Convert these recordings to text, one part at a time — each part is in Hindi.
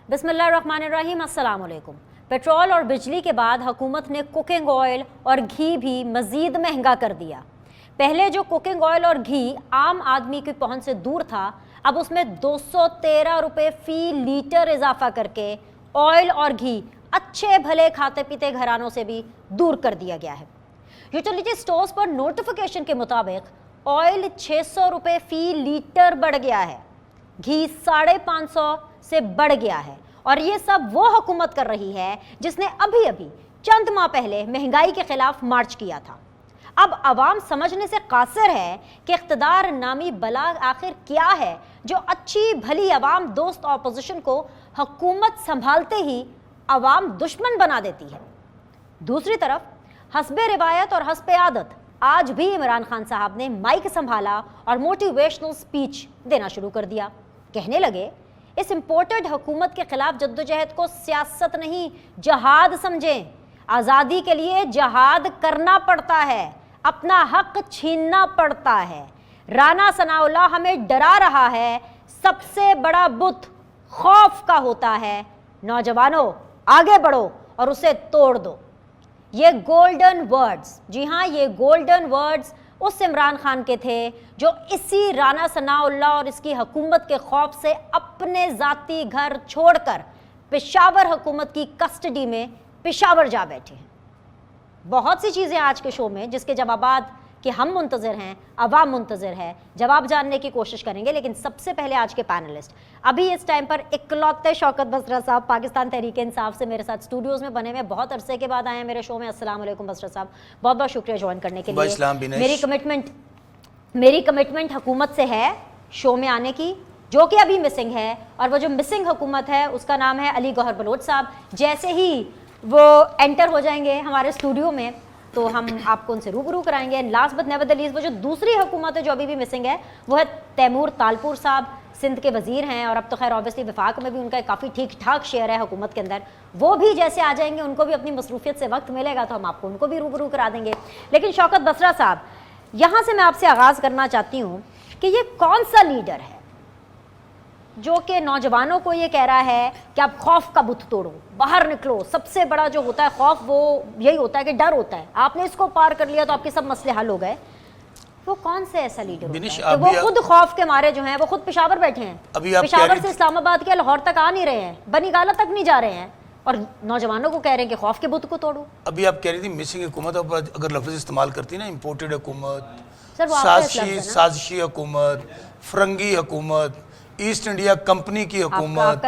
बिस्मिल्लाहिर्रहमानिर्रहीम, अस्सलाम वालेकुम। पेट्रोल और बिजली के बाद हुकूमत ने कुकिंग ऑयल और घी भी मज़ीद महंगा कर दिया। पहले जो कुकिंग ऑयल और घी आम आदमी की पहुंच से दूर था, अब उसमें 213 रुपये फ़ी लीटर इजाफा करके ऑयल और घी अच्छे भले खाते पीते घरानों से भी दूर कर दिया गया है। यूटिलिटी स्टोर्स पर नोटिफिकेशन के मुताबिक ऑयल 600 रुपये फ़ी लीटर बढ़ गया है, घी 550 से बढ़ गया है। और ये सब वो हुकूमत कर रही है जिसने अभी अभी चंद माह पहले महंगाई के खिलाफ मार्च किया था। अब अवाम समझने से कासिर है कि इख्तिदार नामी बला आखिर क्या है जो अच्छी भली अवाम दोस्त ऑपोजिशन को हुकूमत संभालते ही अवाम दुश्मन बना देती है। दूसरी तरफ हस्बे रिवायत और हस्बे आदत आज भी इमरान खान साहब ने माइक संभाला और मोटिवेशनल स्पीच देना शुरू कर दिया। कहने लगे, इस इंपोर्टेड हुकूमत के खिलाफ जद्दोजहद को सियासत नहीं जहाद समझें। आज़ादी के लिए जहाद करना पड़ता है, अपना हक छीनना पड़ता है। राना सनाउल्लाह हमें डरा रहा है, सबसे बड़ा बुत खौफ का होता है। नौजवानों, आगे बढ़ो और उसे तोड़ दो। ये गोल्डन वर्ड्स, जी हाँ, ये गोल्डन वर्ड्स उस इमरान खान के थे जो इसी राना सनाउल्लाह और इसकी हुकूमत के खौफ से अपने ज़ाती घर छोड़कर पेशावर हुकूमत की कस्टडी में पेशावर जा बैठे हैं। बहुत सी चीज़ें आज के शो में जिसके जवाबात कि हम मुंतज़िर हैं, अवाम मुंतज़िर है, जवाब जानने की कोशिश करेंगे। लेकिन सबसे पहले आज के पैनलिस्ट अभी इस टाइम पर इकलौते शौकत बसरा साहब पाकिस्तान तहरीक इंसाफ से मेरे साथ स्टूडियोज़ में बने हुए बहुत अरसे के बाद आए हैं मेरे शो में। अस्सलाम वालेकुम बसरा साहब, बहुत बहुत शुक्रिया ज्वाइन करने के लिए। मेरी कमिटमेंट हुकूमत से है शो में आने की, जो कि अभी मिसिंग है, और वो जो मिसिंग हुकूमत है उसका नाम है अली गौहर बलोच साहब। जैसे ही वो एंटर हो जाएंगे हमारे स्टूडियो में तो हम आपको उनसे रूबरू कराएंगे। Last but never the least वो जो दूसरी हुकूमत है जो अभी भी मिसिंग है वो है तैमूर तालपुर साहब, सिंध के वजीर हैं और अब तो खैर ऑब्वियसली वफाक में भी उनका काफ़ी ठीक ठाक शेयर है हुकूमत के अंदर। वो भी जैसे आ जाएंगे, उनको भी अपनी मसरूफियत से वक्त मिलेगा तो हम आपको उनको भी रूबरू करा देंगे। लेकिन शौकत बसरा साहब, यहाँ से मैं आपसे आगाज़ करना चाहती हूँ कि ये कौन सा लीडर है जो कि नौजवानों को ये कह रहा है कि आप खौफ का बुत तोड़ो, बाहर निकलो। सबसे बड़ा जो होता है खौफ, वो यही होता है कि डर होता है, आपने इसको पार कर लिया तो आपके सब मसले हल हो गए। वो कौन से ऐसा लीडर होता है कि वो खुद खौफ के मारे जो हैं वो खुद पेशावर बैठे हैं, पेशावर से इस्लामाबाद के लाहौर तक आ नहीं रहे हैं, बनीगाला तक नहीं जा रहे हैं और नौजवानों को कह रहे हैं कि खौफ के बुत को तोड़ो। अभी आप कह रही थी मिसिंग हुकूमत, अगर लफ्ज़ इस्तेमाल करती ना, इम्पोर्टेड हुकूमत, साजिशी हुकूमत, फरंगी हुकूमत, ईस्ट इंडिया कंपनी की हुकूमत,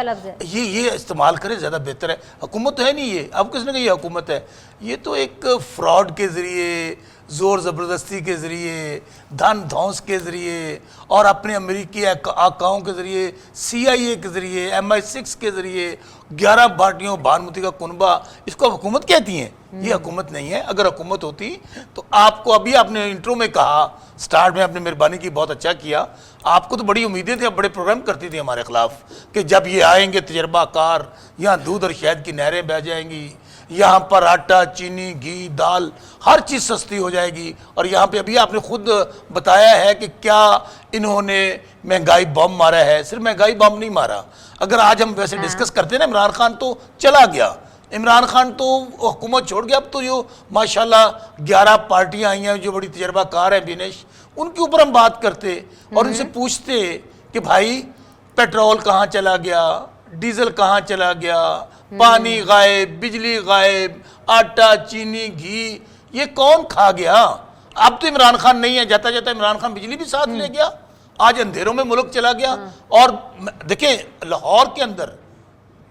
ये इस्तेमाल करें ज़्यादा बेहतर है। हुकूमत तो है नहीं ये, अब किसने कहा ये हुकूमत है? ये तो एक फ्रॉड के ज़रिए, ज़ोर ज़बरदस्ती के ज़रिए, धन धौंस के ज़रिए और अपने अमेरिकी आकाओं के ज़रिए, CIA के ज़रिए, MI6 के ज़रिए 11 पार्टियों भानुमती का कुनबा, इसको हुकूमत कहती हैं। ये हुकूमत नहीं है। अगर हुकूमत होती तो आपको, अभी आपने इंट्रो में कहा, स्टार्ट में आपने मेहरबानी की, बहुत अच्छा किया। आपको तो बड़ी उम्मीदें थी, आप बड़े प्रोग्राम करती थी हमारे खिलाफ कि जब ये आएंगे तजर्बाकार, यहाँ दूध और शहद की नहरें बह जाएंगी, यहाँ पर आटा, चीनी, घी, दाल, हर चीज़ सस्ती हो जाएगी। और यहाँ पे अभी आपने खुद बताया है कि क्या इन्होंने महंगाई बम मारा है। सिर्फ महंगाई बम नहीं मारा। अगर आज हम वैसे डिस्कस करते हैं ना, इमरान खान तो चला गया, इमरान खान तो हुकूमत छोड़ गया। अब तो जो माशाल्लाह 11 पार्टियां आई हैं जो बड़ी तजर्बाकार हैं, बिनेश, उनके ऊपर हम बात करते और उनसे पूछते कि भाई पेट्रोल कहाँ चला गया, डीजल कहाँ चला गया, पानी गायब, बिजली गायब, आटा, चीनी, घी, ये कौन खा गया? अब तो इमरान खान नहीं है, जाता जाता इमरान खान बिजली भी साथ ले गया। आज अंधेरों में मुल्क चला गया। और देखें, लाहौर के अंदर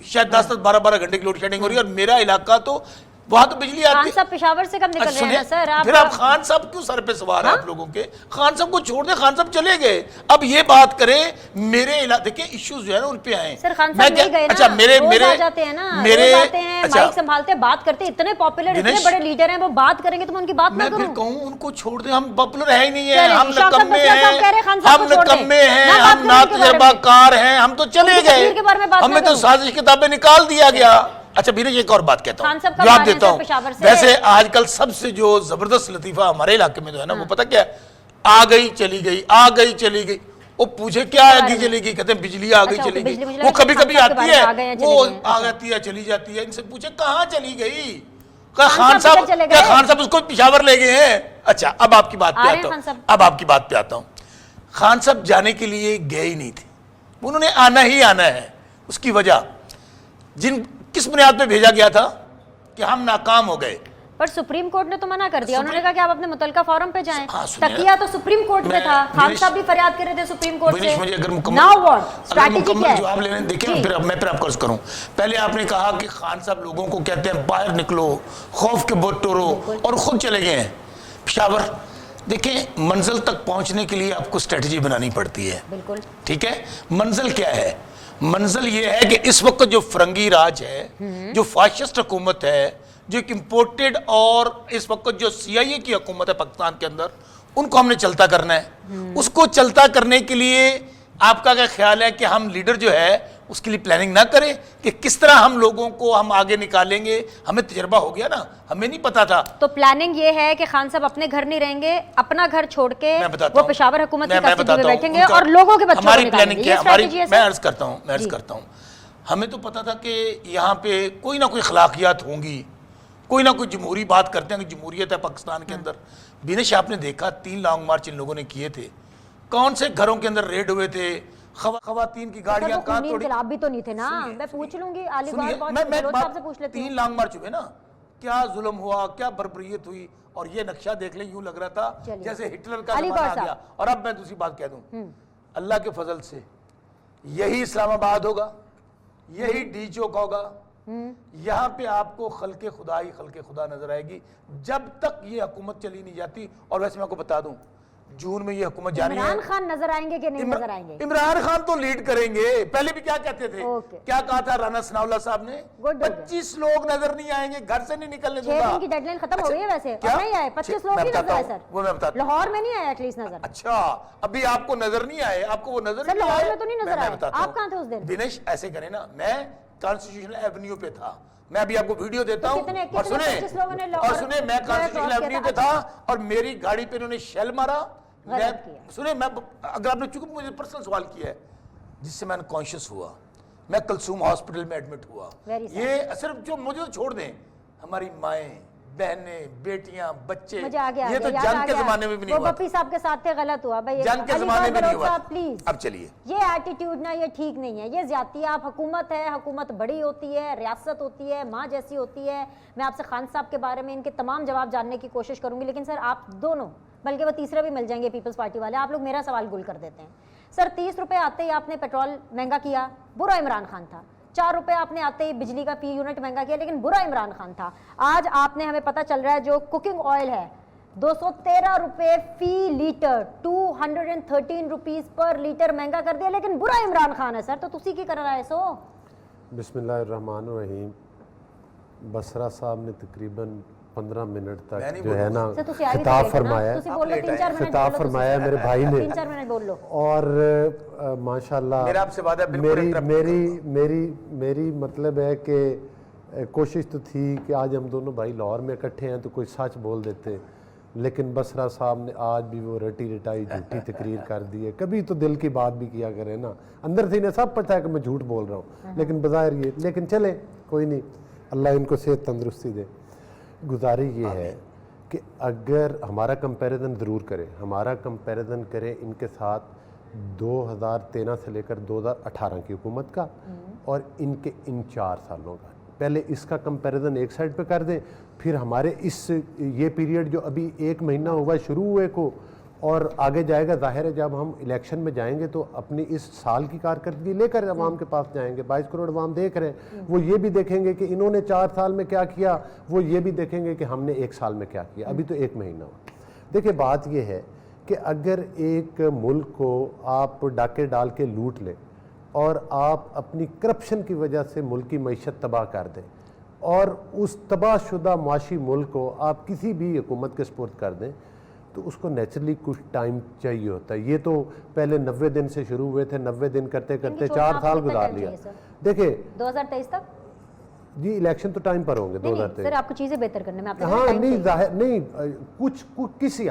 शायद 10-10, 12-12 घंटे की लोड शेडिंग हो रही है और मेरा इलाका तो वहां तो बिजली आती है। खान साहब पेशावर से कब निकल रहे हैं सर? फिर आप खान साहब क्यों सर पे सवार है आप लोगों के? खान साहब को छोड़ दे, खान साहब चले गए। अब ये बात करें मेरे इलाके, देखिए इश्यूज जो है ना उन पे आए। सर खान साहब नहीं गए ना, अच्छा मेरे आ जाते हैं ना, मेरे आते हैं, माइक संभालते, बात करते, इतने पॉपुलर, इतने बड़े लीडर हैं, वो बात करेंगे तो मैं उनकी बात ना करूं? मैं फिर कहूं उनको छोड़ दे, हम पॉपुलर है ही नहीं है, हम नकम्मे हैं, हम ना तजर्बाकार हैं, हम तो चले गए, हमें तो साजिश किताबें निकाल दिया गया। अच्छा बीने, एक और बात कहता हूँ, जवाब देता हूँ। वैसे आजकल सबसे जो जबरदस्त लतीफा हमारे इलाके में जो है ना, वो पता क्या है? आ गई चली गई, आ गई चली गई। वो पूछे क्या आगे चलेगी, कहते हैं बिजली आ गई चलेगी। वो कभी कभी आती है, वो आ जाती है चली जाती है। इनसे पूछे कहाँ चली गई, खान साहब, क्या खान साहब उसको पिशावर ले गए हैं? अच्छा, अब आपकी बात पे आता हूँ, अब आपकी बात पे आता हूँ। खान साहब जाने के लिए गए ही नहीं थे, उन्होंने आना ही आना है। उसकी वजह किस बुनियाद पे भेजा गया था कि हम नाकाम हो गए, पर सुप्रीम कोर्ट ने तो मना कर दिया। उन्होंने कहा कि आप अपने मुतलका फोरम पे जाएं। तकिया तो सुप्रीम कोर्ट में था, खान साहब भी फरियाद कर रहे थे सुप्रीम कोर्ट से। मुझे अगर मुकम्मल जवाब लेने देखिए, फिर मैं अर्ज करूं। पहले आपने कहा कि खान साहब लोगों को कहते हैं बाहर निकलो, खौफ के बोझ तोड़ो, और खुद चले गए हैं पेशावर। देखिए, मंजिल तक पहुंचने के लिए आपको स्ट्रेटजी बनानी पड़ती है। बिल्कुल ठीक है। मंजिल क्या है? मंजिल ये है कि इस वक्त जो फरंगी राज है, जो फाशिस्ट हुकूमत है, जो एक इम्पोर्टेड, और इस वक्त जो CIA की हुकूमत है पाकिस्तान के अंदर, उनको हमने चलता करना है। उसको चलता करने के लिए आपका क्या ख्याल है कि हम लीडर जो है उसके लिए प्लानिंग ना करें कि किस तरह हम लोगों को हम आगे निकालेंगे? हमें तजर्बा हो गया ना, हमें नहीं पता था। तो प्लानिंग ये है कि खान साहब अपने घर नहीं रहेंगे, अपना घर छोड़ के वो पेशावर हुकूमत की कस्टडी में बैठेंगे और लोगों के बच्चों को हमारी प्लानिंग क्या है? मैं अर्ज करता हूँ, हमें तो पता था कि यहाँ पे कोई ना कोई अखलाकियात होंगी, कोई ना कोई जमहूरी बात करते हैं कि जमहूरियत है पाकिस्तान के अंदर। बिनेश, आपने देखा 3 लॉन्ग मार्च इन लोगों ने किए थे, कौन से घरों के अंदर रेड हुए थे, खवातीन की गाड़ियां कहां तोड़ी। आप भी तो नहीं थे ना, मैं पूछ लूंगी, साहब से पूछ लेती हूं। 3 लॉन्ग मार्च हुए ना, क्या जुल्म हुआ, क्या बर्बरियत हुई। और ये नक्शा देख लें, यूं लग रहा था जैसे हिटलर का जमाना आ गया। और अब मैं दूसरी बात कह दूं, अल्लाह के फजल से यही इस्लामाबाद होगा, यही डी चौक होगा, यहां पे आपको खल्के खुदा नजर आएगी जब तक ये हुकूमत चली नहीं जाती। और वैसे मैं आपको बता दूं, जून में ये हुकूमत जानी है। इमरान खान नजर आएंगे कि नहीं नजर आएंगे? इमरान खान तो लीड करेंगे। पहले भी क्या कहते थे, क्या कहा था राना सनाउल्लाह साहब ने? 25 लोग नजर नहीं आएंगे, घर से नहीं निकलने दूंगा। 6 दिन की डेडलाइन खत्म हो गई है वैसे, और नहीं आए 25 लोग ही नजर आए सर। वो मैं बताता हूं, लाहौर में नहीं आया एटलीस्ट नजर। अच्छा, अभी आपको नजर नहीं आए? आपको वो नजर नहीं आए? लाहौर में तो नहीं नजर आए। आप कहां थे उस दिन? दिनेश, ऐसे करें ना, मैं कॉन्स्टिट्यूशनल एवेन्यू पे था, मैं अभी आपको वीडियो देता हूं। और सुने, मैं कॉन्स्टिट्यूशनल एवेन्यू पे था और मेरी गाड़ी पे इन्होंने शेल मारा। सुने, मैं अगर आपने चूंकि मुझे पर्सनल सवाल किया है जिससे मैं अनकॉन्शियस हुआ, मैं कलसूम हॉस्पिटल में एडमिट हुआ। ये सिर्फ जो मुझे तो छोड़ दें, हमारी माएँ, बहनें, बेटियां, बच्चे, ये तो जंग के जमाने में भी नहीं हुआ। बप्पी साहब के साथ गलत हुआ भाई, जंग के जमाने में नहीं हुआ। प्लीज अब चलिए, ये एटीट्यूड ना, ये ठीक नहीं है, ये ज्यादती है। आप हुकूमत है, हुकूमत बड़ी होती है, रियासत होती है, माँ जैसी होती है। मैं आपसे खान साहब के बारे में इनके तमाम जवाब जानने की कोशिश करूंगी, लेकिन सर आप दोनों, बल्कि वो तीसरे भी मिल जाएंगे पीपल्स पार्टी वाले, आप लोग मेरा सवाल गुल कर देते हैं। सर 30 रुपए आते ही आपने पेट्रोल महंगा किया, बुरा इमरान खान था। 4 रुपए आपने आते ही बिजली का फी यूनिट महंगा किया, लेकिन बुरा इमरान खान था। आज आपने, हमें पता चल रहा है, जो कुकिंग ऑयल है 213 रुपए फी लीटर, 213 रुपीज पर लीटर महंगा कर दिया, लेकिन बुरा इमरान खान है। सर तो तुसी की कर रहा है सो? बिस्मिल्लाहिर्रहमानिर्रहीम। बसरा साहब ने तकरीबन 15 मिनट तक जो है ना खिताब फरमाया मेरे भाई ने, 3-4 मिनट बोल लो। और माशाल्लाह मेरी मतलब है कि कोशिश तो थी कि आज हम दोनों भाई लाहौर में इकट्ठे हैं तो कोई सच बोल देते, लेकिन बसरा साहब ने आज भी वो रटी रटाई झूठी तकरीर कर दी है। कभी तो दिल की बात भी किया करें ना, अंदर से इन्हें सब पता है कि मैं झूठ बोल रहा हूँ, लेकिन बज़ाहिर ये, लेकिन चले कोई नहीं, अल्लाह इनको सेहत तंदुरुस्ती दे। गुजारिश ये है कि अगर हमारा कंपैरिजन ज़रूर करें, हमारा कंपैरिजन करें इनके साथ 2013 से लेकर 2018 की हुकूमत का और इनके इन 4 सालों का। पहले इसका कंपैरिजन एक साइड पे कर दें, फिर हमारे इस ये पीरियड जो अभी 1 महीना हुआ शुरू हुए को और आगे जाएगा, जाहिर है जब हम इलेक्शन में जाएंगे तो अपनी इस साल की कारकर्दगी लेकर अवाम के पास जाएंगे। 22 करोड़ अवाम देख रहे हैं, वो ये भी देखेंगे कि इन्होंने 4 साल में क्या किया, वो ये भी देखेंगे कि हमने 1 साल में क्या किया। अभी तो 1 महीना हुआ। देखिए बात ये है कि अगर एक मुल्क को आप डाके डाल के लूट लें और आप अपनी करप्शन की वजह से मुल्क की मईशत तबाह कर दें और उस तबाहशुदा माशी मुल्क को आप किसी भी हुकूमत के सुपुर्द कर दें, तो उसको नेचुरली कुछ टाइम चाहिए होता है। ये तो पहले 90 दिन से शुरू हुए थे, 90 दिन करते करते 4 साल गुजार लिया। देखिए 2023 तक जी इलेक्शन तो टाइम पर होंगे 2023। सर आपको चीजें बेहतर करने में आपने हाँ टाइम नहीं चाहिए। जाहिर नहीं कुछ किसी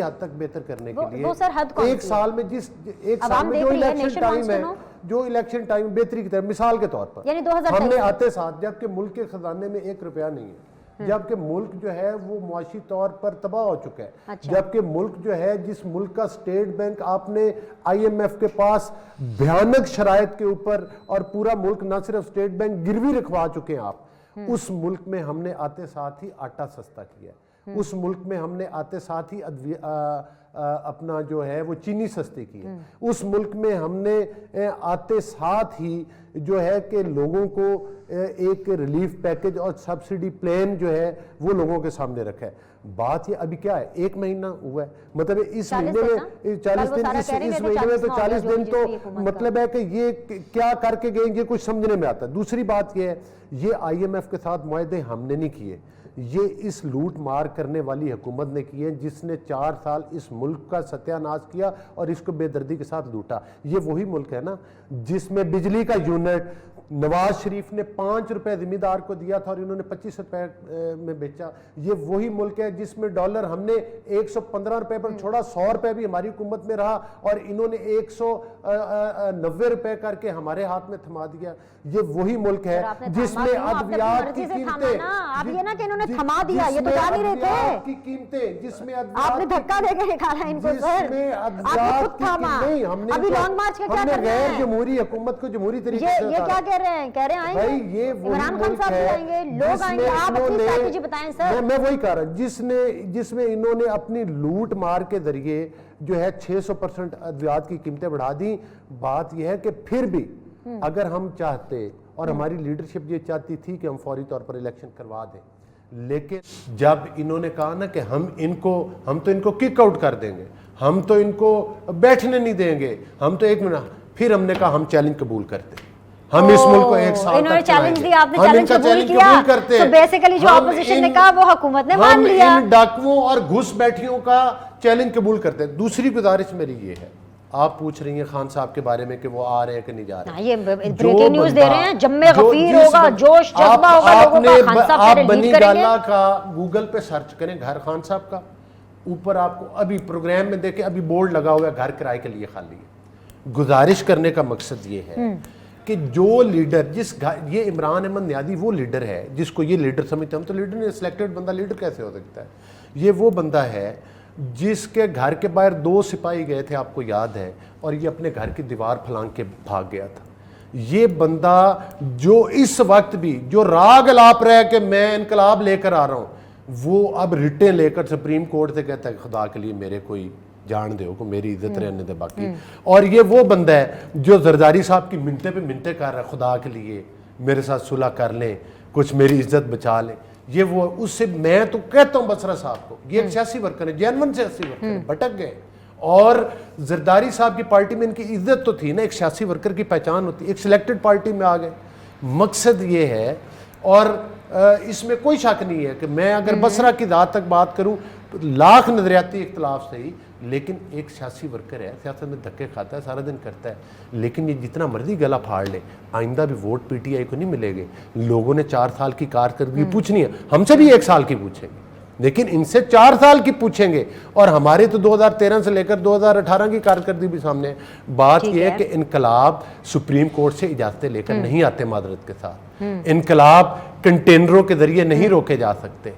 हद तक बेहतर करने के लिए वो सर हद कौन एक सी है? साल में एक अब साल हम में देख जो रही है, election nation time wants to है, know। जो इलेक्शन टाइम बेहतरी की तरफ मिसाल के तौर पर यानी 2023 हमने आते साथ जबकि मुल्क के खजाने में 1 रुपया नहीं है, जबकि मुल्क जो है वो मुआशी तौर पर तबाह हो चुका है। अच्छा। जबकि मुल्क जो है जिस मुल्क का स्टेट बैंक आपने IMF के पास भयानक शराइत के ऊपर और पूरा मुल्क ना सिर्फ स्टेट बैंक गिरवी रखवा चुके हैं आप, उस मुल्क में हमने आते साथ ही आटा सस्ता किया, उस मुल्क में हमने आते साथ ही अपना जो है वो चीनी सस्ती की है, उस मुल्क में हमने आते साथ ही जो है कि लोगों को एक रिलीफ पैकेज और सब्सिडी प्लान जो है वो लोगों के सामने रखा है। बात ये अभी क्या है, 1 महीना हुआ है, मतलब इस महीने में 40 दिन, इस महीने में तो 40 दिन तो मतलब है कि ये क्या करके गए ये कुछ समझने में आता है। दूसरी बात ये है, ये IMF के साथ मुआहदे हमने नहीं किए, ये इस लूट मार करने वाली हुकूमत ने की है जिसने 4 साल इस मुल्क का सत्यानाश किया और इसको बेदर्दी के साथ लूटा। ये वही मुल्क है ना जिसमें बिजली का यूनिट नवाज शरीफ ने 5 रुपए जिम्मेदार को दिया था और इन्होंने 25 रुपए में बेचा। ये वही मुल्क है जिसमें डॉलर हमने 115 रुपए पर छोड़ा, 100 रुपए भी हमारी हुकूमत में रहा और इन्होंने 190 रुपए करके हमारे हाथ में थमा दिया। ये वही मुल्क है जिसमें अद्वियात की कीमतें, आप ये ना कि इन्होंने थमा दिया, ये तो जान ही रहे थे की कीमतें, जिसमें आपने धक्का देके निकाला इनको सर, आपने खुद थामा। नहीं हमने अभी लॉन्ग मार्च का क्या करना गैर है? जमहूरी हुकूमत को जमहूरी तरीके से ये क्या कह रहे हैं? कह रहे हैं आएंगे भाई, ये वही इमरान खान मुल्क साहब भी है आएंगे, लोग आएंगे, आप अपनी स्ट्रैटेजी बताएं सर। मैं वही कह रहा हूं जिसमें इन्होंने अपनी लूट मार के जरिए जो है 600% अद्वियात की कीमतें बढ़ा दी। बात यह है कि फिर भी अगर हम चाहते और हमारी लीडरशिप ये चाहती थी कि हम फौरी तौर पर इलेक्शन करवा दें, लेकिन जब इन्होंने कहा ना कि हम तो इनको किक आउट कर देंगे, हम तो इनको बैठने नहीं देंगे, हम तो 1 मिनट, फिर हमने कहा हम चैलेंज कबूल करते हैं, हम इस मुल्क को 1 साल इन्होंने तक चैलेंज चलाएंगे। दिया, आपने हम चैलेंज इनका कबूल किया, करते तो हैं। बेसिकली जो हम ऑपोजिशन ने कहा वो हुकूमत ने मान लिया। हम इन डाकुओं और घुसपैठियों का चैलेंज कबूल करते हैं। दूसरी गुजारिश मेरी ये है, आप पूछ रही हैं खान साहब के बारे में कि वो आ रहे हैं कि नहीं जा रहे, ये ब्रेकिंग न्यूज़ दे रहे हैं, जम्मे गफीर होगा, जोश जज्बा होगा लोगों का, खान साहब आप पहले बनी लीड करेंगे। गाला का गूगल पे सर्च करें घर खान साहब का, ऊपर आपको अभी प्रोग्राम में देखें अभी बोर्ड लगा हुआ है घर किराए के लिए खाली है। गुजारिश करने का मकसद ये है कि जो लीडर ये इमरान अहमद नियादी वो लीडर है जिसको ये लीडर समझते हैं, हम तो लीडर नहीं, सिलेक्टेड बंदा लीडर कैसे हो सकता है? ये वो बंदा है जिसके घर के बाहर 2 सिपाही गए थे, आपको याद है, और ये अपने घर की दीवार फलांग के भाग गया था। ये बंदा जो इस वक्त भी जो राग अलाप रहा है कि मैं इनकलाब लेकर आ रहा हूँ, वो अब रिटें लेकर सुप्रीम कोर्ट से कहता है खुदा के लिए मेरे कोई जान दो को मेरी इज्जत रहने दे बाकी। और ये वो बंदा है जो जरदारी साहब की मिनटे पे मिनटे कर रहा है, खुदा के लिए मेरे साथ सुलह कर लें, कुछ मेरी इज्जत बचा लें। ये वो उससे मैं तो कहता हूँ बसरा साहब को, ये एक सियासी वर्कर है, जेनवन सियासी वर्कर है, भटक गए। और जरदारी साहब की पार्टी में इनकी इज्जत तो थी ना, एक सियासी वर्कर की पहचान होती, एक सिलेक्टेड पार्टी में आ गए। मकसद ये है, और इसमें कोई शक नहीं है कि मैं अगर बसरा की दात तक बात करूं, लाख नजरियाती इख्तलाफ सही, लेकिन एक सियासी वर्कर है, सियासत में धक्के खाता है, सारा दिन करता है, लेकिन ये जितना मर्जी गला फाड़ ले, आइंदा भी वोट PTI को नहीं मिलेंगे। लोगों ने 4 साल की कारकर्दगी पूछनी है, हमसे भी 1 साल की पूछेंगे, लेकिन इनसे 4 साल की पूछेंगे। और हमारे तो 2013 से लेकर 2018 की कारकर्दगी भी सामने है। बात यह है कि इनकलाब सुप्रीम कोर्ट से इजाजतें लेकर नहीं आते, मादरत के साथ इनकलाब कंटेनरों के जरिए नहीं रोके जा सकते,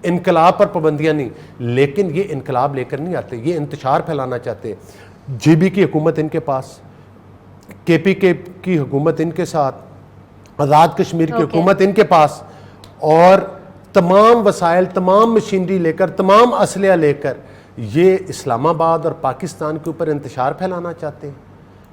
इनकलाब पर पाबंदियां नहीं, लेकिन ये इनकलाब लेकर नहीं आते, ये इंतशार फैलाना चाहते। GB की हुकूमत इनके पास, KPK की हुकूमत इनके साथ, आज़ाद कश्मीर की हुकूमत इनके पास, और तमाम वसाइल, तमाम मशीनरी लेकर, तमाम असलिया लेकर ये इस्लामाबाद और पाकिस्तान के ऊपर इंतशार फैलाना चाहते हैं।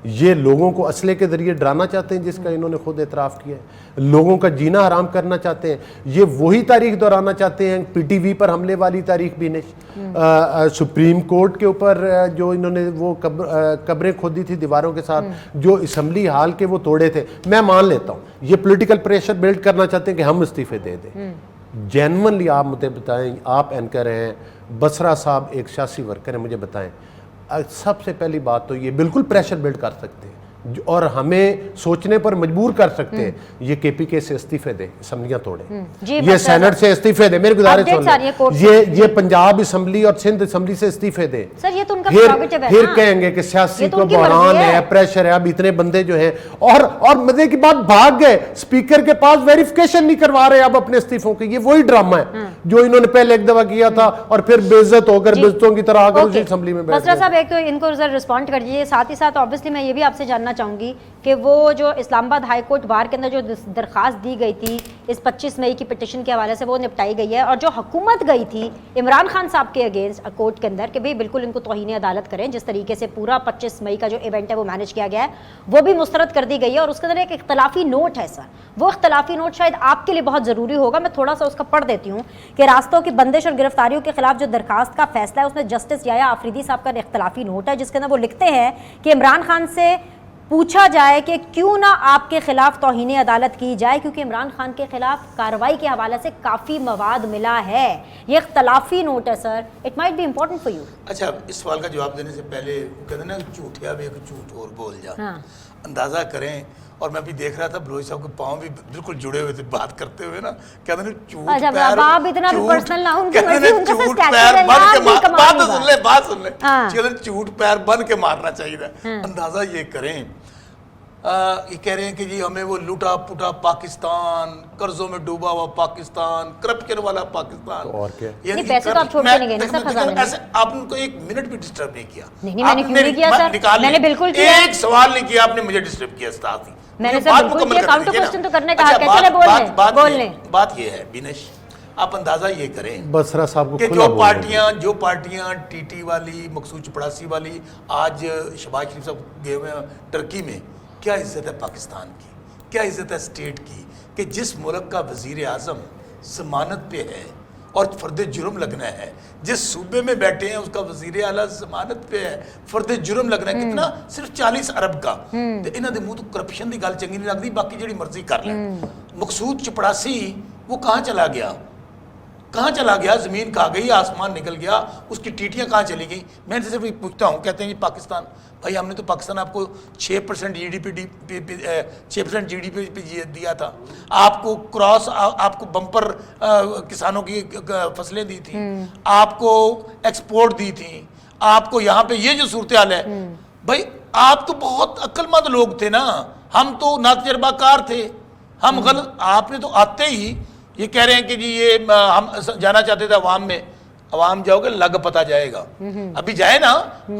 ये लोगों को असले के जरिए डराना चाहते हैं, जिसका इन्होंने खुद एतराफ़ किया है। लोगों का जीना हराम करना चाहते हैं। ये वही तारीख दोहराना चाहते हैं, PTV पर हमले वाली तारीख भी नहीं, सुप्रीम कोर्ट के ऊपर जो इन्होंने वो कब्रें खोदी थी दीवारों के साथ, जो असम्बली हाल के वो तोड़े थे। मैं मान लेता हूँ ये पोलिटिकल प्रेशर बिल्ड करना चाहते हैं कि हम इस्तीफे दे दें। जेन्युइनली आप मुझे बताएं, आप एंकर हैं, बसरा साहब एक सियासी वर्कर हैं, मुझे बताएं, सबसे पहली बात तो ये बिल्कुल प्रेशर बिल्ड कर सकते हैं और हमें सोचने पर मजबूर कर सकते हैं, ये केपीके से इस्तीफे दे, असम्बलियां तोड़े, ये सेनेट से इस्तीफे दे, मेरी गुजारिश सुन, ये पंजाब असम्बली और सिंध असम्बली से इस्तीफे दे। सर ये तो उनका प्रेरोगेटिव है, फिर कहेंगे कि सियासी को बहरान है, प्रेशर है, अब इतने बंदे जो हैं, और मजे की बात भाग गए, स्पीकर के पास वेरिफिकेशन नहीं करवा रहे अब अपने इस्तीफों की। ये वही ड्रामा है जो इन्होंने पहले एक दफा किया था और फिर बेइज्जत होकर बेइज्जतों की तरह आकर उसी असेंबली में बैठ गए। साहब एक तो इनको जरा रिस्पॉन्ड कर दीजिए, साथ ही साथ ऑब्वियसली मैं ये भी आपसे जानना चाहूंगी कि वो जो इस्लामाबाद हाई कोर्ट बार के अंदर जो दरखास्त दी गई थी इस 25 मई की पिटिशन के हवाले से, वो निपटाई गई है, और जो हुकूमत गई थी इमरान खान साहब के अगेंस्ट कोर्ट के अंदर कि भाई बिल्कुल इनको तौहीन अदालत करें, जिस तरीके से पूरा 25 मई का जो इवेंट है वो मैनेज किया गया है, वो भी मुस्तरद कर दी गई है। और उसके अंदर एक इख्तलाफी नोट है सर, वो इख्तलाफी नोट शायद आपके लिए बहुत ज़रूरी होगा, मैं थोड़ा सा उसका पढ़ देती हूँ कि रास्तों की बंदिश और गिरफ्तारियों के खिलाफ जो दरखास्त का फैसला है उसमें जस्टिस याया आफरीदी साहब का इख्तलाफी नोट है, जिसके अंदर वो लिखते हैं कि इमरान खान से पूछा जाए कि क्यों ना आपके खिलाफ तौहीन अदालत की जाए, क्योंकि इमरान खान के खिलाफ कार्रवाई के हवाले से काफ़ी मवाद मिला है। ये इख्तलाफी नोट है sir, it might be important for you. अच्छा, इस सवाल का जवाब देने से पहले कहते ना झूठिया भी एक झूठ और बोल जा, अंदाज़ा करें। और मैं भी देख रहा था बलोच साहब के पाँव भी बिल्कुल जुड़े हुए थे बात करते हुए ना, कहते ना झूठ पैर, आप इतना पर्सनल ना झूठ पैर बन के झूठ पैर बन के मारना चाहिए। अंदाजा ये करें, ये कह रहे हैं कि जी हमें वो लूटा पुटा पाकिस्तान, कर्जों में डूबा हुआ पाकिस्तान, करप्शन वाला पाकिस्तान, तो और क्या? ये पैसे तो आप छोड़ के नहीं गए ना सर खजाने में। ऐसे आपने को एक मिनट भी डिस्टर्ब नहीं किया। नहीं मैंने क्यों नहीं किया सर, मैंने बिल्कुल किया। एक सवाल नहीं किया आपने, मुझे डिस्टर्ब किया साथ ही। मैंने सर बिल्कुल किया, काउंटर क्वेश्चन तो करने का हक है। चले बोलने बात ये है बिनेश, आप अंदाजा ये करें बसरा साहब कि जो पार्टियां टीटी वाली, मकसूद चपड़ासी वाली, आज शहबाज शरीफ साहब गए हुए हैं टर्की में, क्या इज्जत है पाकिस्तान की, क्या इज्जत है स्टेट की कि जिस मुल्क का वजीर आज़म जमानत पे है और फर्द जुर्म लगना है, जिस सूबे में बैठे हैं उसका वजीर आला जमानत पे है, फर्द जुर्म लगना है, कितना सिर्फ 40 अरब का। तो इन्होंने मुँह तो करप्शन की गल चंगी नहीं लगती, बाकी जी मर्जी कर लें। मकसूद चपड़ासी वो कहाँ चला गया, कहाँ चला गया, ज़मीन खा गई, आसमान निकल गया, उसकी टीटियाँ कहाँ चली गई। मैं सिर्फ पूछता हूँ, कहते हैं कि पाकिस्तान, भाई हमने तो पाकिस्तान आपको 6% GDP दिया था, आपको क्रॉस, आपको बम्पर किसानों की फसलें दी थी, आपको एक्सपोर्ट दी थी, आपको यहाँ पे ये जो सूरत हाल है, भाई आप तो बहुत अक्लमंद लोग थे ना, हम तो नातजर्बाकार थे, हम गलत, आपने तो आते ही ये कह रहे हैं कि जी ये हम जाना चाहते थे अवाम में, अवाम जाओगे लग पता जाएगा, अभी जाए ना।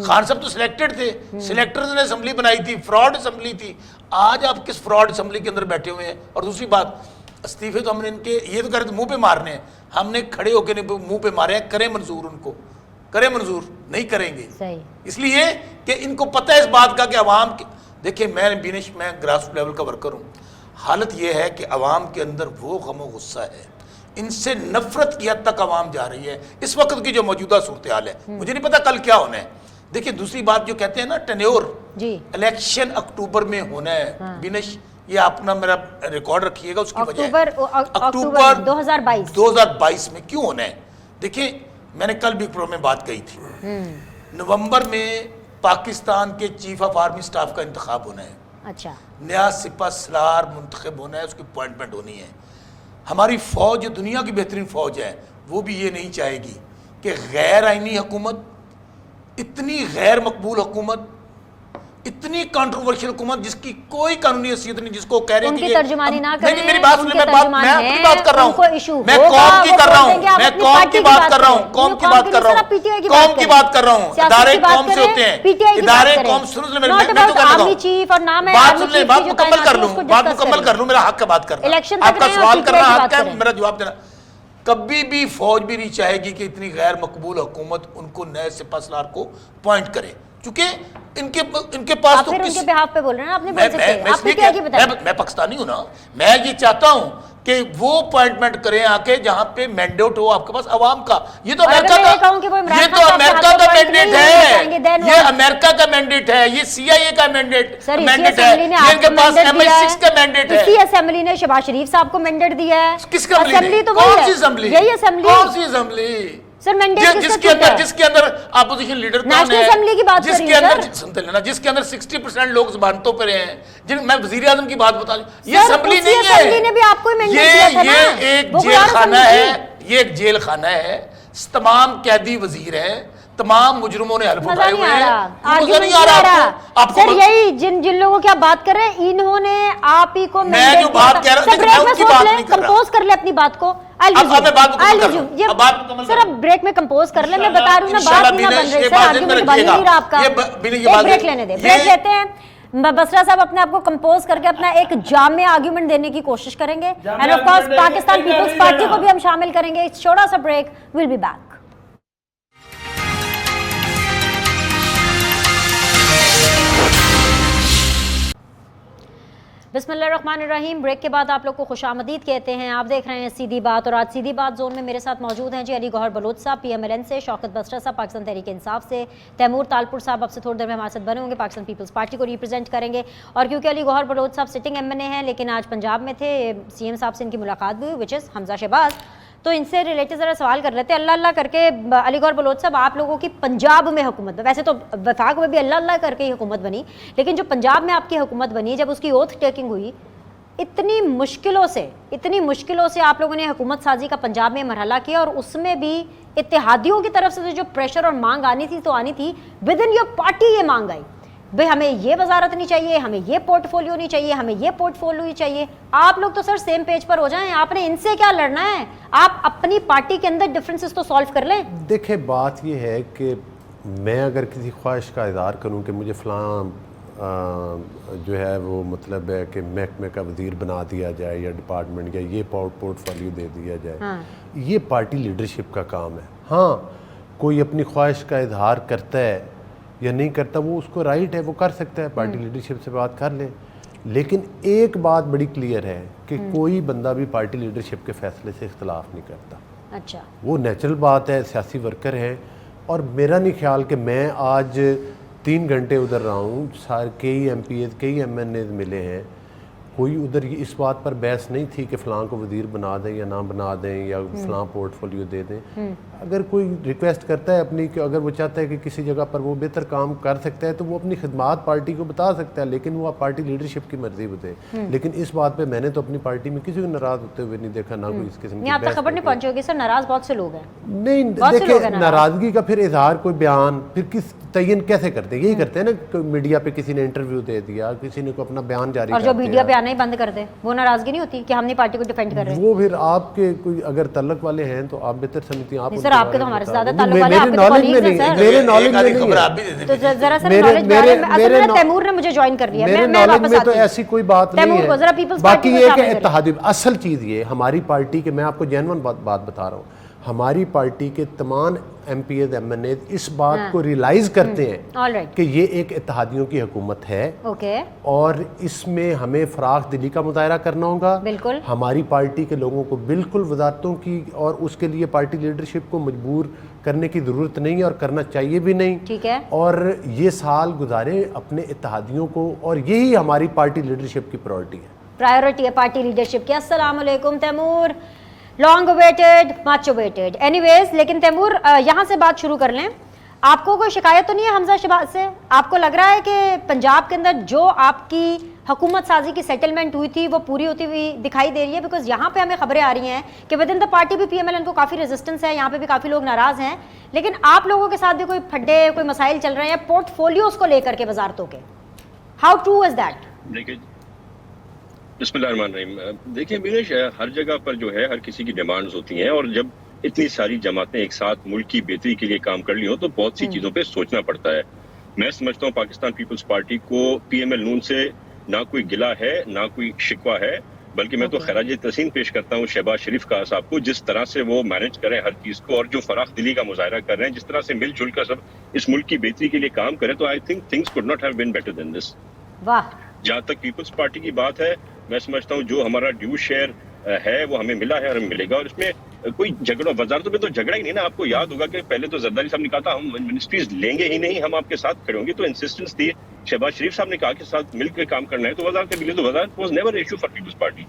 खान साहब तो सिलेक्टेड थे, सिलेक्टर्स ने असेंबली बनाई थी, फ्रॉड असेंबली थी, आज आप किस फ्रॉड असेंबली के अंदर बैठे हुए हैं। और दूसरी बात, इस्तीफे तो हमने इनके, ये तो कह रहे थे मुंह पे मारने हैं, हमने खड़े होकर मुंह पे मारे हैं, करें मंजूर, उनको करें मंजूर, नहीं करेंगे इसलिए कि इनको पता है इस बात का कि अवाम, देखिए मैं ग्रास रूट लेवल का वर्कर हूँ, हालत यह है कि अवाम के अंदर वो गम और गुस्सा है, इनसे नफरत की हद तक अवाम जा रही है इस वक्त की जो मौजूदा सूरत हाल है। मुझे नहीं पता कल क्या होना है। देखिए दूसरी बात जो कहते हैं ना टेन्योर, इलेक्शन अक्टूबर में होना है। बिनेश ये अपना मेरा रिकॉर्ड रखिएगा, उसकी वजह अक्टूबर 2022 में क्यों होना है। देखिए मैंने कल भी प्रोग्राम में बात कही थी, नवंबर में पाकिस्तान के चीफ ऑफ आर्मी स्टाफ का इंतखाब होना है, अच्छा नया सिपा सलार मुंतखब होना है, उसकी अपॉइंटमेंट होनी है। हमारी फ़ौज दुनिया की बेहतरीन फ़ौज है, वो भी ये नहीं चाहेगी कि गैर आइनी हुकूमत, इतनी गैर मकबूल हुकूमत, इतनी कंट्रोवर्शियल हुकूमत जिसकी कोई कानूनी हैसियत नहीं, जिसको कह रहे हैं कि तर्जुमानी ना करें, नहीं मेरी बात सुनिए, मैं अपनी बात कर रहा हूँ, मैं कौम की कर रहा हूँ, मैं कौम की बात कर रहा हूँ, कौम की बात कर रहा हूँ, कौम की बात कर रहा हूँ। इदारे कौम से होते हैं, इदारे कौम, सुन ले मेरी बात, सुन ले, बात मुकम्मल कर लूँ, बात मुकम्मल कर लूँ, मेरा हक है बात करना, आपका सवाल करना हक है, मेरा जवाब देना। कभी भी फौज भी नहीं चाहेगी कि इतनी गैर मकबूल हुकूमत उनको नए सिपा सलार को अपॉइंट करे, क्योंकि इनके पास तो उनके बिहाफ पे बोल रहे हैं, आपने बोल सकते हैं, आपने क्या बताया? मैं पाकिस्तानी हूं ना, मैं ये चाहता हूं कि वो अपॉइंटमेंट करें आके जहां पे मैंडेट हो आपके पास अवाम का। ये तो अमेरिका का, ये तो अमेरिका का मैंडेट है, ये अमेरिका का मैंडेट है, ये CIA का मैंडेट है, ये इनके पास MI6 का मैंडेट है। इसी असेंबली ने शहबाज शरीफ साहब को मैंडेट दिया है। किसका असेंबली? तो कौन सी असेंबली? यही असेंबली। कौन सी असेंबली? सर मैंडेट जिसके अंदर अपोजिशन लीडर कौन है, नेशनल असेंबली की बात कर रही जिसके हूं अंदर सर। सुनते लेना, जिसके अंदर 60% लोग जबानतों पर हैं, जिन मैं वजीर आजम की बात बता रही, ये असेंबली नहीं है, असेंबली ने भी आपको मैंडेट दिया था ना, ये एक जेल खाना है, ये एक जेल खाना है। तमाम कैदी वजीर हैं, तमाम मुजरिमों ने हल्फ उठाए हुए हैं, मजा नहीं आ रहा आपको। सर यही जिन लोगों की आप बात कर रहे हैं, इन्होंने आप ही को मैं जो बात कह रहा हूं, मैं उनकी बात नहीं कर रहा। कंपोज कर ले अपनी बात को। सर अब ब्रेक में कंपोज कर ले, मैं बता रही हूँ ना, बात नहीं ना बन रही सर, आर्गुमेंट बन नहीं रहा आपका। ब्रेक लेने दे, ब्रेक लेते हैं। बसरा साहब अपने आप को कंपोज करके अपना एक जामे आर्गुमेंट देने की कोशिश करेंगे, and of course Pakistan Peoples Party को भी हम शामिल करेंगे। छोटा सा ब्रेक, विल बी बैक। बिस्मिल्लाहिर्रहमानिर्रहीम। ब्रेक के बाद आप लोग को खुशामदीद कहते हैं। आप देख रहे हैं सीधी बात, और आज सीधी बात जोन में मेरे साथ मौजूद हैं जी अली गौहर बलोच साहब PMLN से, शौकत बसरा साहब पाकिस्तान तहरीक इंसाफ से, तैमूर तालपुर साहब आपसे थोड़ी देर में हमारे साथ बने होंगे, पाकिस्तान पीपल्स पार्टी को रिप्रेजेंट करेंगे। और क्योंकि अली गौहर बलोच साहब सिटिंग MNA हैं, लेकिन आज पंजाब में थे, CM साहब से इनकी मुलाकात भी हुई, विच इज़ हमजा शहबाज, तो इनसे रिलेटेड ज़रा सवाल कर लेते हैं। अल्लाह अल्लाह करके अली गौहर बलोच साहब, आप लोगों की पंजाब में हुकूमत, वैसे तो वफाक में भी अल्लाह अल्लाह करके ही हुकूमत बनी, लेकिन जो पंजाब में आपकी हुकूमत बनी, जब उसकी ओथ टेकिंग हुई, इतनी मुश्किलों से आप लोगों ने हुकूमत साजी का पंजाब में मरहला किया, और उसमें भी इत्तेहादियों की तरफ से जो प्रेशर और मांग आनी थी तो आनी थी, विद इन योर पार्टी ये मांग आई, भाई हमें ये वजारत नहीं चाहिए, हमें ये पोर्टफोलियो नहीं चाहिए, हमें ये पोर्टफोलियो ही चाहिए। आप लोग तो सर सेम पेज पर हो जाएं, आपने इनसे क्या लड़ना है, आप अपनी पार्टी के अंदर डिफरेंसेस तो सॉल्व कर लें। देखिए बात ये है कि मैं अगर किसी ख्वाहिश का इज़हार करूं कि मुझे फ़लाँ जो है वो मतलब है कि महकमे का वज़ीर बना दिया जाए, या डिपार्टमेंट, या ये पोर्टफोलियो दे दिया जाए, हाँ। ये पार्टी लीडरशिप का काम है। हाँ, कोई अपनी ख्वाहिश का इजहार करता है या नहीं करता, वो उसको राइट है, वो कर सकता है, पार्टी लीडरशिप से बात कर ले। लेकिन एक बात बड़ी क्लियर है कि कोई बंदा भी पार्टी लीडरशिप के फैसले से इख्तलाफ नहीं करता। अच्छा, वो नेचुरल बात है, सियासी वर्कर है। और मेरा नहीं ख्याल कि मैं आज 3 घंटे उधर रहा हूँ, सारे कई MPs कई MNAs मिले हैं, कोई उधर इस बात पर बहस नहीं थी कि फ़लाँ को वज़ीर बना दें या ना बना दें, या फ़लाँ पोर्टफोलियो दे दें। अगर कोई रिक्वेस्ट करता है अपनी कि अगर वो चाहता है कि किसी जगह पर वो बेहतर काम कर सकता है, तो वो अपनी खिदमात पार्टी को बता सकता है, लेकिन वो पार्टी लीडरशिप की मर्जी बताए। लेकिन इस बात पे मैंने तो अपनी पार्टी में किसी को नाराज़ होते हुए नहीं देखा, ना कोई इस किस्म की बहस। खबर नहीं पहुंची होगी सर, नाराज़ बहुत से लोग हैं। नहीं देखिए, नाराज़गी का फिर इजहार, कोई बयान फिर किस तयन कैसे करते हैं, यही करते हैं ना, मीडिया पे किसी ने इंटरव्यू दे दिया, किसी ने को अपना बयान जारी, और जो मीडिया पे आना ही बंद कर दे, वो नाराज़गी नहीं होती कि हमने पार्टी को डिफेंड कर रहे हैं। वो फिर आपके कोई अगर तल्लक वाले हैं तो आप बेहतर समझती हैं। आप सर आपके तो हमारे से ज़्यादा ताल्लुक वाले, मेरे नॉलेज में नहीं है, मेरे नॉलेज में नहीं है। तो जरा सर नॉलेज मेरे तैमूर ने मुझे ज्वाइन कर लिया, मेरे नॉलेज में तो ऐसी कोई बात नहीं है। बाकी ये कि इत्तेहादी, असल चीज़ ये हमारी पार्टी के, मैं आपको जेन्युइन बात बता रहा हूँ, हमारी पार्टी के तमाम MPs MNAs इस बात को रियलाइज करते हैं कि ये एक इत्तेहादियों की हुकूमत है, और इसमें हमें फराख दिली का मुजाहरा करना होगा। बिल्कुल, हमारी पार्टी के लोगों को बिल्कुल वजारतों की और उसके लिए पार्टी लीडरशिप को मजबूर करने की ज़रूरत नहीं है, और करना चाहिए भी नहीं। ठीक है, और ये साल गुजारे अपने इत्तेहादियों को, और यही हमारी पार्टी लीडरशिप की प्रायोरिटी है पार्टी लीडरशिप की। अस्सलाम वालेकुम Taimur, long awaited, much awaited. Anyways, लेकिन तैमूर यहाँ से बात शुरू कर लें। आपको कोई शिकायत तो नहीं है हमजा शहबाज से? आपको लग रहा है कि पंजाब के अंदर जो आपकी हुकूमत साजी की सेटलमेंट हुई थी वो पूरी होती हुई दिखाई दे रही है? बिकॉज यहाँ पे हमें खबरें आ रही हैं कि विद इन द पार्टी भी PMLN को काफ़ी रेजिस्टेंस है, यहाँ पे भी काफ़ी लोग नाराज़ हैं, लेकिन आप लोगों के साथ भी कोई फड्डे, कोई मसाइल चल रहे हैं पोर्टफोलियोज को लेकर के, वजारतों के। How true is that? बिस्मिल्लाहिर्रहमानिर्रहीम। देखिए मीनेश, हर जगह पर जो है हर किसी की डिमांड्स होती हैं, और जब इतनी सारी जमातें एक साथ मुल्क की बेहतरी के लिए काम कर ली हो तो बहुत सी चीज़ों पे सोचना पड़ता है। मैं समझता हूँ पाकिस्तान पीपल्स पार्टी को PML नून से ना कोई गिला है, ना कोई शिकवा है, बल्कि मैं तो खैराज तहसीन पेश करता हूँ शहबाज शरीफ का साहब को, जिस तरह से वो मैनेज करें हर चीज़ को, और जो फराख दिली का मुजाहरा कर रहे हैं, जिस तरह से मिलजुल कर सब इस मुल्क की बेहतरी के लिए काम करें, तो I think things could not have been better than this. वाह। जहाँ तक पीपल्स पार्टी की बात है, मैं समझता हूँ जो हमारा ड्यू शेयर है वो हमें मिला है और हमें मिलेगा, और इसमें कोई झगड़ा, वजारतों में तो झगड़ा ही नहीं ना। आपको याद होगा कि पहले तो जरदारी साहब ने कहा था हम मिनिस्ट्रीज लेंगे ही नहीं, हम आपके साथ खड़े होंगे, तो इंसिस्टेंस थी। शहबाज शरीफ साहब ने कहा कि साथ मिलकर काम करना है, तो वजारतें मिली, तो वजारत was never issue for Peoples Party.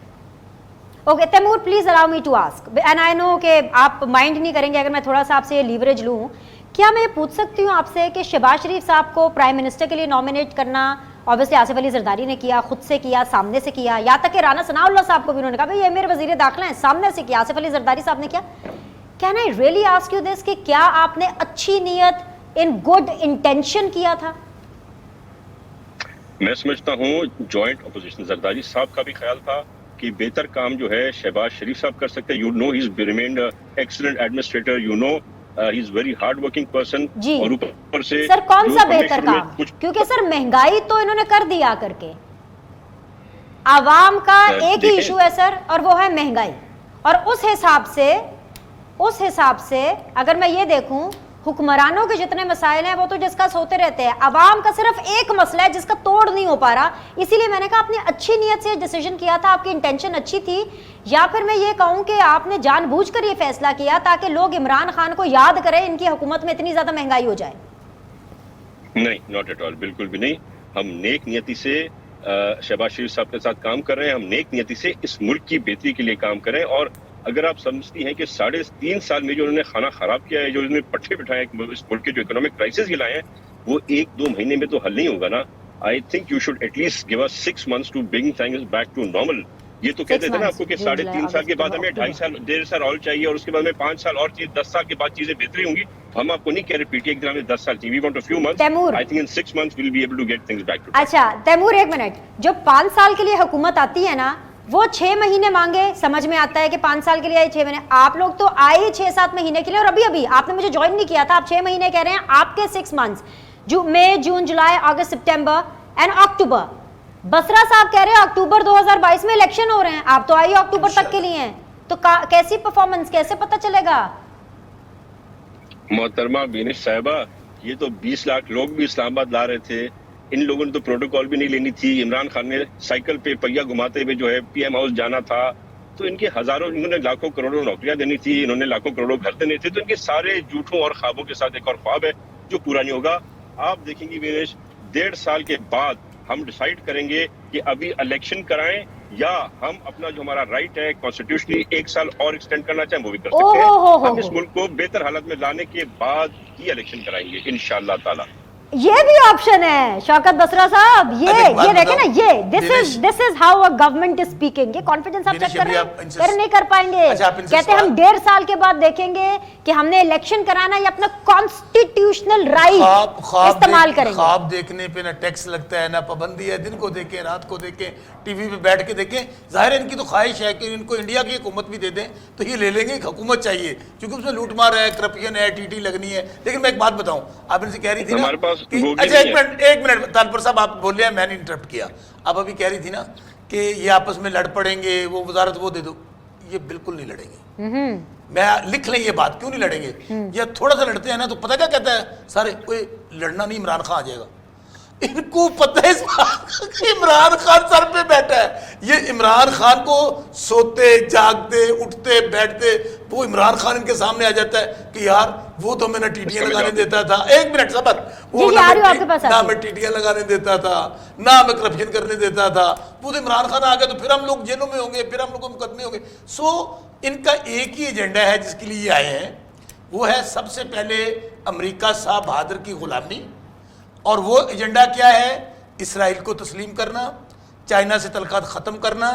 Okay Taimur, please allow me to ask, and I know कि आप माइंड नहीं करेंगे अगर मैं थोड़ा सा आपसे ये लीवरेज लूँ। क्या मैं ये पूछ सकती हूँ आपसे कि शहबाज शरीफ साहब को प्राइम मिनिस्टर के लिए नॉमिनेट करना ऑब्वियसली आसिफ अली जरदारी ने किया, खुद से किया, सामने से किया, या तक कि राना सनाउल्लाह साहब को भी उन्होंने कहा भाई ये मेरे वजीर दाखिला हैं, सामने से किया, आसिफ अली जरदारी साहब ने किया। Can I really ask you this कि क्या आपने अच्छी नीयत, इन गुड इंटेंशन किया था? मैं समझता हूँ जॉइंट अपोजिशन जरदारी साहब का भी ख्याल था कि बेहतर काम जो है शहबाज शरीफ साहब कर सकते हैं। You know he is remained excellent administrator, you know he is very hard working person. और ऊपर से सर कौन सा बेहतर काम, क्योंकि सर महंगाई तो इन्होंने कर दिया करके, आवाम का एक ही इशू है सर और वो है महंगाई। और उस हिसाब से अगर मैं ये देखूं हुक्मरानों के जितने मसाइल हैं वो तो डिस्कस होते रहते हैं, अवाम का सिर्फ एक मसला है जिसका तोड़ नहीं हो पा रहा। इसीलिए मैंने कहा आपने अच्छी नीयत से डिसीजन किया था, आपकी इंटेंशन अच्छी थी, या फिर मैं ये कहूं कि आपने जानबूझकर ये फैसला किया ताकि लोग इमरान खान को याद करें इनकी हुकूमत में इतनी ज्यादा महंगाई हो जाए? नहीं, नॉट एट ऑल, बिल्कुल भी नहीं। हम नेक नियति से शहबाज शरीफ साहब के साथ काम कर रहे हैं, हम नेक नियति से इस मुल्क की बेहतरी के लिए काम कर रहे हैं। और अगर आप समझती हैं कि 3.5 साल में जो उन्होंने खाना खराब किया है, जो उन्होंने पट्टे बिठाए इस मुल्क के जो इकोनॉमिक क्राइसिस गिलाए हैं, वो 1-2 महीने में तो हल नहीं होगा ना। I think you should at least give us 6 months to bring things back to normal. ये तो कहते थे ना आपको कि 3.5 साल के बाद हमें 2.5 साल 1.5 साल और चाहिए और उसके बाद में 5 साल और चाहिए, 10 साल के बाद चीजें बेहतरी होंगी। हम आपको नहीं कह रहे पीटीए के हमें 10 साल चाहिए, we want a few months. I think in 6 months will be able to get things back to. अच्छा तैमूर एक मिनट, जो 5 साल के लिए हुकूमत आती है ना वो 6 महीने मांगे, समझ में आता है कि 5 साल के लिए आए 6 महीने, आप लोग तो आए 6-7 महीने के लिए। और अभी आपने मुझे ज्वाइन नहीं किया था, आप 6 महीने कह रहे हैं, आपके 6 months मई, जून, जुलाई, अगस्त, सितंबर एंड अक्टूबर। बसरा साहब कह रहे हैं अक्टूबर 2022 में इलेक्शन हो रहे हैं, आप तो आई अक्टूबर तक के लिए हैं, तो कैसी परफॉर्मेंस, कैसे पता चलेगा? मोहतरमा बीनिश साहिबा, ये तो 20 लाख लोग भी इस्लामाबाद ला रहे थे, इन लोगों ने तो प्रोटोकॉल भी नहीं लेनी थी। इमरान खान ने साइकिल पे पहिया घुमाते हुए जो है पीएम हाउस जाना था, तो इनके इन्होंने लाखों करोड़ों नौकरियां देनी थी, इन्होंने लाखों करोड़ों घर देने थे, तो इनके सारे झूठों और ख्वाबों के साथ एक और ख्वाब है जो पूरा नहीं होगा। आप देखेंगे विनेश, 1.5 साल के बाद हम डिसाइड करेंगे कि अभी इलेक्शन कराएं या हम अपना जो हमारा राइट है कॉन्स्टिट्यूशनली 1 साल और एक्सटेंड करना चाहें वो भी कर सकते हैं। हम इस मुल्क को बेहतर हालत में लाने के बाद ही इलेक्शन कराएंगे इंशाअल्लाह ताला। ये भी ऑप्शन है शौकत बसरा साहब, ये देखें ना, ये this is how a government is speaking. ये कॉन्फिडेंस आप चेक कर रहे हैं, कर नहीं कर पाएंगे। कहते हैं हम 1.5 साल के बाद देखेंगे कि हमने इलेक्शन कराना या अपना कॉन्स्टिट्यूशनल राइट इस्तेमाल करेंगे। ख्वाब देखने पे ना टैक्स लगता है ना पाबंदी है, दिन को देखें रात को देखें टीवी पे बैठ के देखें। जाहिर है इनकी तो ख्वाहिश है कि इनको इंडिया की हुकूमत भी दे दें तो ये ले लेंगे, हुकूमत चाहिए क्योंकि उसमें लूट मार है, करप्शन है, टीटी लगनी है। लेकिन मैं एक बात बताऊं, आप इनसे कह रही थी ना अच्छा एक मिनट तालपुर साहब आप बोले, मैंने इंटरप्ट किया। आप अभी कह रही थी ना कि ये आपस में लड़ पड़ेंगे, वो वजारत वो दे दो, ये बिल्कुल नहीं लड़ेंगे। मैं लिख लें ये बात, क्यों नहीं लड़ेंगे? ये थोड़ा सा लड़ते हैं ना तो पता क्या कहता है सारे, कोई लड़ना नहीं, इमरान खान आ जाएगा। इनको पता है इस बात कि इमरान खान सर पे बैठा है। ये इमरान खान को सोते जागते उठते बैठते वो इमरान खान इनके सामने आ जाता है कि यार वो तो मैंने टीटियां लगाने देता था। एक मिनट सबर, वो ना मैं टीटियां लगाने देता था, ना मैं करप्शन करने देता था, वो तो इमरान खान आ गया तो फिर हम लोग जेलों में होंगे, फिर हम लोग मुकदमे होंगे। सो इनका एक ही एजेंडा है जिसके लिए ये आए हैं, वो है सबसे पहले अमेरिका साहब बहादुर की गुलामी। और वो एजेंडा क्या है? इसराइल को तस्लीम करना, चाइना से तल्लुकात ख़त्म करना,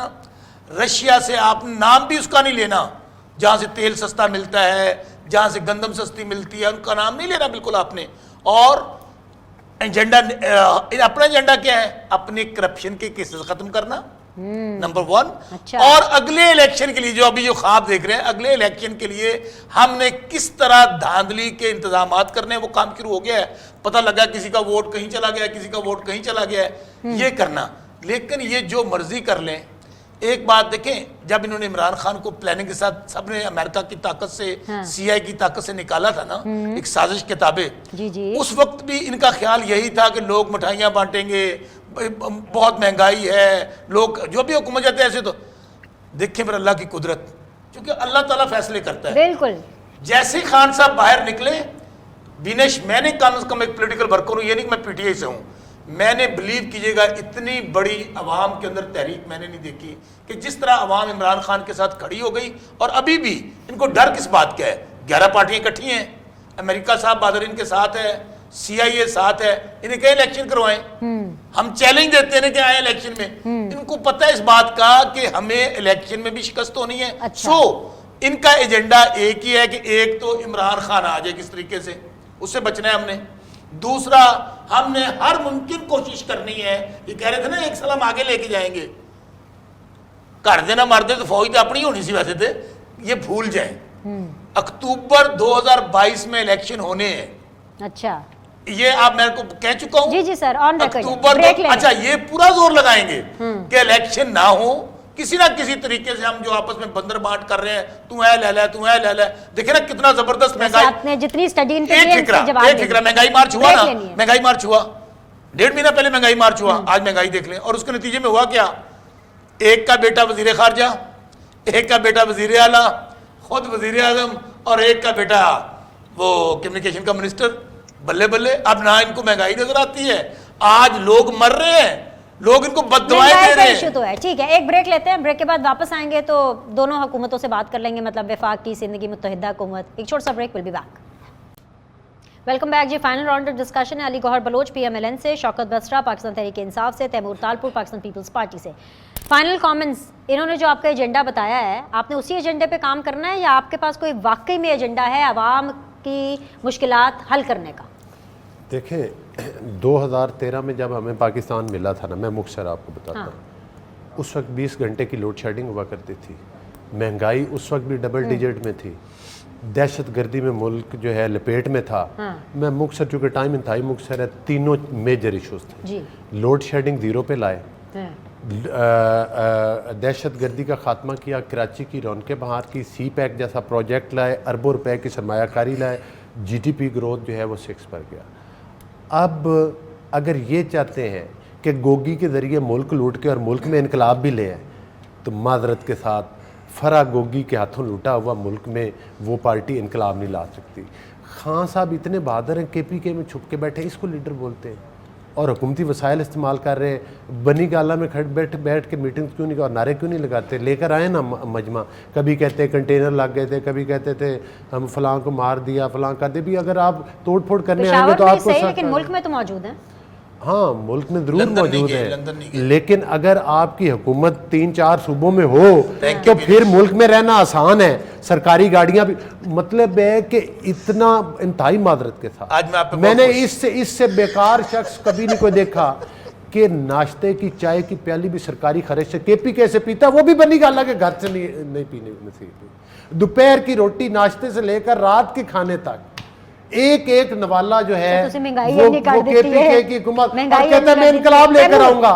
रशिया से आप नाम भी उसका नहीं लेना, जहाँ से तेल सस्ता मिलता है, जहाँ से गंदम सस्ती मिलती है, उनका नाम नहीं लेना बिल्कुल आपने। और एजेंडा अपना एजेंडा क्या है? अपने करप्शन के केसेस ख़त्म करना, नंबर 1। अच्छा। और अगले इलेक्शन के लिए जो अभी जो ख्वाब देख रहे हैं, अगले इलेक्शन के लिए हमने किस तरह धांधली के इंतजामात करने, वो काम शुरू हो गया है। पता लगा किसी का वोट कहीं चला गया, किसी का वोट कहीं चला गया है, ये करना। लेकिन ये जो मर्जी कर लें, एक बात देखें, जब इन्होंने इमरान खान को प्लानिंग के साथ सबने अमेरिका की ताकत से सीआई की ताकत से निकाला था ना, एक साजिश के ताबे, उस वक्त भी इनका ख्याल यही था कि लोग मिठाइयाँ बांटेंगे, बहुत महंगाई है, लोग जो भी हुकूमत जाते हैं ऐसे। तो देखें फिर अल्लाह की कुदरत, क्योंकि अल्लाह ताला फैसले करता है। बिल्कुल। जैसे खान साहब बाहर निकले, विनेश, मैंने कम से कम एक पॉलिटिकल वर्कर हूँ, ये नहीं कि मैं पीटीआई से हूँ, मैंने बिलीव कीजिएगा इतनी बड़ी अवाम के अंदर तहरीक मैंने नहीं देखी कि जिस तरह अवाम इमरान खान के साथ खड़ी हो गई। और अभी भी इनको डर किस बात का है? 11 पार्टियां इकट्ठी हैं, अमेरिका साहब बादरीन के साथ है, CIA साथ है, इन्हें कहीं इलेक्शन करवाएं। हम चैलेंज देते हैं कि आए इलेक्शन में। इनको पता है इस बात का कि हमें इलेक्शन में भी शिकस्त होनी है। अच्छा। सो इनका एजेंडा एक ही है कि एक तो इमरान खान आ जाए किस तरीके से, उससे बचना है हमने। दूसरा, हमने हर मुमकिन कोशिश करनी है। ये कह रहे थे ना 1 साल हम आगे लेके जाएंगे, कर देना मार दे तो फौज तो अपनी होनी सी वैसे थे, ये भूल जाए। अक्टूबर 2022 में इलेक्शन होने हैं। अच्छा, ये आप मेरे को कह चुका हूं। जी जी सर, ऑन रिकॉर्ड। अक्टूबर अच्छा, ये पूरा जोर लगाएंगे कि इलेक्शन ना हो, किसी ना किसी तरीके से हम जो आपस में बंदर बांट कर रहे हैं, तू है ले ले, तू है ले ले। देखिए ना कितना जबरदस्त महंगाई। आपने जितनी स्टडी इन पे एक फिक्रा महंगाई मार्च हुआ ना, महंगाई मार्च हुआ 1.5 महीना पहले महंगाई मार्च हुआ। आज महंगाई देख लें और उसके नतीजे में हुआ क्या? एक का बेटा वजीर खारजा, एक का बेटा वजीर आला, खुद वजीर आजम, और एक का बेटा वो कम्युनिकेशन का मिनिस्टर। बल्ले बल्ले, अब ना इनको महंगाई नजर आती है। आज लोग मर रहे हैं, लोग इनको बददुआएं दे रहे हैं। तो है। ठीक है, एक ब्रेक लेते हैं, ब्रेक के बाद वापस आएंगे तो दोनों हुकूमतों से बात कर लेंगे, मतलब वफाक की, सिंदगी मुत्तहिदा हुकूमत। एक छोटा सा break, will be back. Welcome back जी। फाइनल राउंड ऑफ डिस्कशन है अली गौहर बलोच PMLN से, शौकत बसरा पाकिस्तान तहरीक इंसाफ से, तैमूर तालपुर पाकिस्तान पीपल्स पार्टी से। फाइनल कमेंट्स, इन्होंने जो आपका एजेंडा बताया है, आपने उसी एजेंडे पे काम करना है या आपके पास कोई वाकई में एजेंडा है आवाम की मुश्किलात हल करने का? देखें, 2013 में जब हमें पाकिस्तान मिला था ना, मैं मुख्तसर आपको बताता हूँ। उस वक्त 20 घंटे की लोड शेडिंग हुआ करती थी, महंगाई उस वक्त भी डबल डिजिट में थी, दहशत गर्दी में मुल्क जो है लपेट में था। मैं मुख्तसर, चूँकि टाइम इंतहाई मुख्तसर है, तीनों मेजर इशूज़ थे। लोड शेडिंग 0 पे लाए, दहशत गर्दी का खात्मा किया, कराची की रौनकें बहार की, CPEC जैसा प्रोजेक्ट लाए, अरबों रुपए की सरमायाकारी लाए, GDP ग्रोथ जो है वो 6 पर गया। अब अगर ये चाहते हैं कि गोगी के ज़रिए मुल्क लूट के और मुल्क में इनकलाब भी ले आए, तो माजरत के साथ फरा गोगी के हाथों लूटा हुआ मुल्क में वो पार्टी इनकलाब नहीं ला सकती। खान साहब इतने बहादुर हैं, KPK में छुप के बैठे, इसको लीडर बोलते हैं और हुकूमती वसाइल इस्तेमाल कर रहे हैं। बनी गाला में बैठ के मीटिंग क्यों नहीं और नारे क्यों नहीं लगाते? लेकर आए ना मजमा, कभी कहते कंटेनर लग गए थे, कभी कहते थे हम फलां को मार दिया, फलां कर दे। भी अगर आप तोड़ फोड़ करने आएंगे तो आपको सही, लेकिन मुल्क में तो मौजूद है। हाँ, मुल्क में जरूर मौजूद है, लेकिन अगर आपकी हुकूमत 3-4 सूबों में हो तो फिर मुल्क में रहना आसान है। सरकारी गाड़ियां भी, मतलब है कि इतना इंतहाई मादरत के साथ आज मैंने इससे बेकार शख्स कभी नहीं कोई देखा कि नाश्ते की चाय की प्याली भी सरकारी खर्च से KPK से पीता, वो भी बनी गाला के घर से नहीं पीने नसीब। दोपहर की रोटी नाश्ते से लेकर रात के खाने तक एक नवाला जो है वो KPK की हुकूमत, और कहता है मैं इनकलाब लेकर आऊंगा।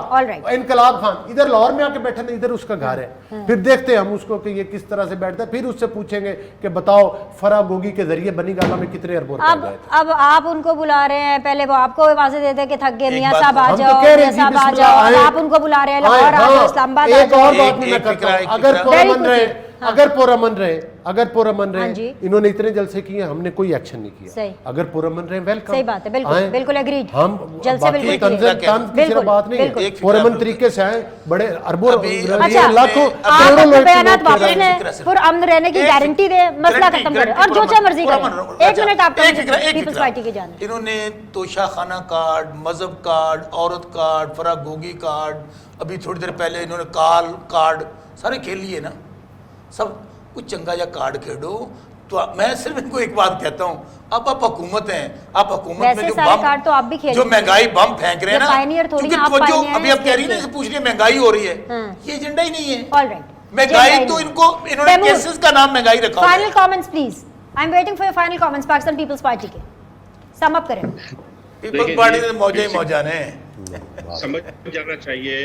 इनकलाब खान इधर लाहौर में आके बैठा नहीं, इधर उसका घर है। फिर देखते हैं हम उसको कि ये किस तरह से बैठता है। फिर उससे पूछेंगे कि बताओ फरा गोगी के जरिए बनी गाला में कितने अरबों रुपए गए थे। अब आप उनको बुला रहे हैं, पहले वो आपको आवाजें देते कि थक गए, मियां साहब आ जाओ, मियां साहब आ जाओ, आप उनको बुला रहे हैं लाहौर आ जाओ, इस्लामाबाद आ जाओ। एक और बात मैं करता हूं, अगर पुरअमन रहे, इन्होंने इतने जलसे किए, हमने कोई एक्शन नहीं किया। अगर पुरअमन रहे, वेलकम। सही बात है, बिल्कुल एग्रीड। हम जलसे बिल्कुल बात नहीं, पुरअमन तरीके से आए, बड़े अरबों लाखों बयानात वापस लें, पुरअमन रहने की गारंटी दे, मसला खत्म करें और जो चाहे मर्जी करें। 1 मिनट आपको पीपल्स पार्टी के जाने। इन्होंने तोशा खाना कार्ड, मजहब कार्ड, औरत कार्ड, फरा गोगी कार्ड, अभी थोड़ी देर पहले इन्होंने काल कार्ड सारे खेल लिए ना। सब कुछ चंगा या कार्ड खेलो। तो मैं सिर्फ इनको एक बात कहता हूँ, अब आप हुकूमत हैं, आप हुकूमत में जो बम, तो आप भी जो महंगाई बम फेंक रहे हैं ना, क्योंकि अभी आप कह रही है ना, पूछ रही है महंगाई हो रही है, ये एजेंडा ही नहीं है। महंगाई तो इन्होंने केसेस का नाम महंगाई रखा। Final comments please, I am waiting for your final comments. Pakistan Peoples Party के सम अप करें। पीपल्स पार्टी से मौजा ही मौजा ने समझ जाना चाहिए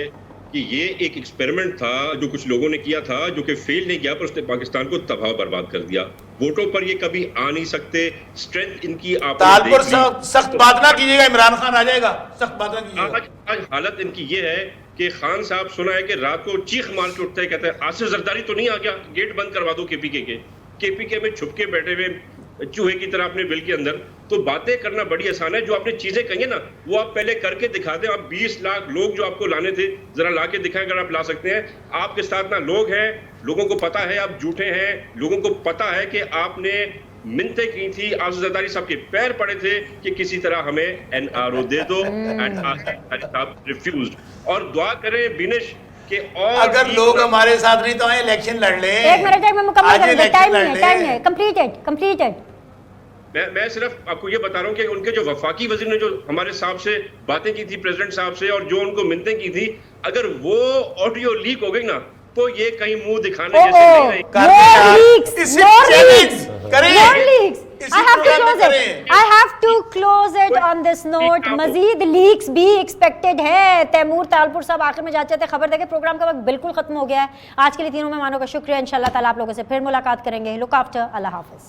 कि ये एक एक्सपेरिमेंट था जो कुछ लोगों ने किया था, जो कि फेल नहीं किया, पर उसने पाकिस्तान को तबाह बर्बाद कर दिया। वोटों पर ये कभी आ नहीं सकते। स्ट्रेंथ इनकी तालपुर सख्त बात ना कीजिएगा, इमरान खान आ जाएगा, सख्त बात ना कीजिएगा। आज हालत इनकी ये है कि खान साहब सुना है कि रात को चीख मार के उठते हैं, कहते हैं आसिफ जरदारी तो नहीं आ गया, गेट बंद करवा दो KPK के। KPK में छुप के बैठे हुए चूहे की तरह अपने बिल के अंदर तो बातें करना बड़ी आसान है, जो आपने चीजें कही है ना वो आप पहले करके दिखा दें। आप 20 लाख लोग जो आपको लाने थे जरा ला के दिखाएं, अगर आप ला सकते हैं। आपके साथ ना लोग हैं, लोगों को पता है आप झूठे हैं, लोगों को पता है कि आपने मिन्नतें की थी, आसिफ जरदारी साहब के पैर पड़े थे कि किसी तरह हमें एनआरओ दे दो, एंड आसिफ जरदारी साहब रिफ्यूज्ड। और दुआ करें बिनिश कि और अगर लोग हमारे साथ नहीं तो आए इलेक्शन लड़ ले। एक मिनट में मुकम्मल करेंगे, टाइम नहीं है, कंप्लीटेड। मैं सिर्फ आपको ये बता रहा हूँ कि उनके जो वफाकी वजीर ने जो हमारे साहब से बातें की थी, प्रेसिडेंट साहब से, और जो उनको मिन्नतें की थी, अगर वो ऑडियो लीक हो गई ना तो ये कहीं मुंह दिखाने जैसे नहीं रहेगी। I have to close it on this note. Majeed leaks भी एक्सपेक्टेड है। तैमूर तालपुर साहब आखिर में जाते थे खबर देके, प्रोग्राम का वक्त बिल्कुल खत्म हो गया है। आज के लिए तीनों मेहमानों का शुक्रिया। इंशाल्लाह ताला आप लोगों से फिर मुलाकात करेंगे। लुक आफ्टर, अल्लाह हाफिज।